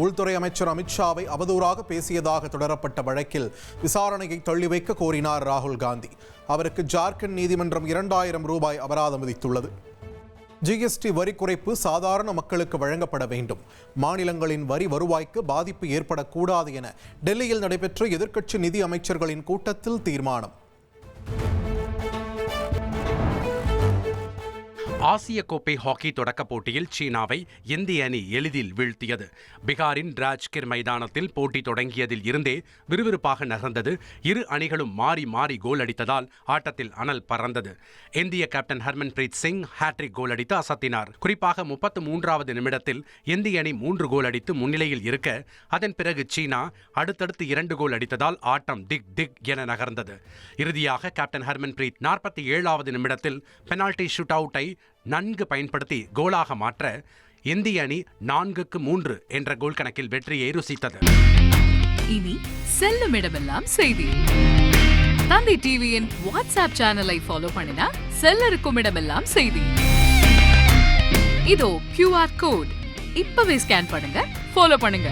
உள்துறை அமைச்சர் அமித்ஷாவை அவதூறாக பேசியதாக தொடரப்பட்ட வழக்கில் விசாரணையை தள்ளிவைக்க கோரினார் ராகுல் காந்தி. அவருக்கு ஜார்க்கண்ட் நீதிமன்றம் 2000 ரூபாய் அபராதம் விதித்துள்ளது. ஜிஎஸ்டி வரி குறைப்பு சாதாரண மக்களுக்கு வழங்கப்பட வேண்டும். மாநிலங்களின் வரி வருவாய்க்கு பாதிப்பு ஏற்படக்கூடாது என டெல்லியில் நடைபெற்ற எதிர்க்கட்சி நிதி அமைச்சர்களின் கூட்டத்தில் தீர்மானம். ஆசிய கோப்பை ஹாக்கி தொடக்க போட்டியில் சீனாவை இந்திய அணி எளிதில் வீழ்த்தியது. பீகாரின் ராஜ்கிர் மைதானத்தில் போட்டி தொடங்கியதில் இருந்தே விறுவிறுப்பாக நகர்ந்தது. இரு அணிகளும் மாறி மாறி கோல் அடித்ததால் ஆட்டத்தில் அனல் பறந்தது. இந்திய கேப்டன் ஹர்மன்பிரீத் சிங் ஹேட்ரிக் கோல் அடித்து அசத்தினார். குறிப்பாக 33வது நிமிடத்தில் இந்திய அணி 3 கோல் அடித்து முன்னிலையில் இருக்க, அதன் பிறகு சீனா அடுத்தடுத்து 2 கோல் அடித்ததால் ஆட்டம் திக் திக் என நகர்ந்தது. இறுதியாக கேப்டன் ஹர்மன்பிரீத் 47வது நிமிடத்தில் பெனால்டி ஷூட் அவுட்டை நன்கு பயன்படுத்தி கோலாக மாற்ற இந்திய அணி 4-3 என்ற கோல் கணக்கில் வெற்றியை ருசித்தது. இனி செல்லும் இடமெல்லாம் செய்தி. தந்தை டிவியின் வாட்ஸ்அப் சேனலை ஃபாலோ பண்ணினா செல்ல இருக்கும் இடமெல்லாம் செய்தி. இதோ QR கோட் இப்பவே ஸ்கேன் பண்ணுங்க, ஃபாலோ பண்ணுங்க.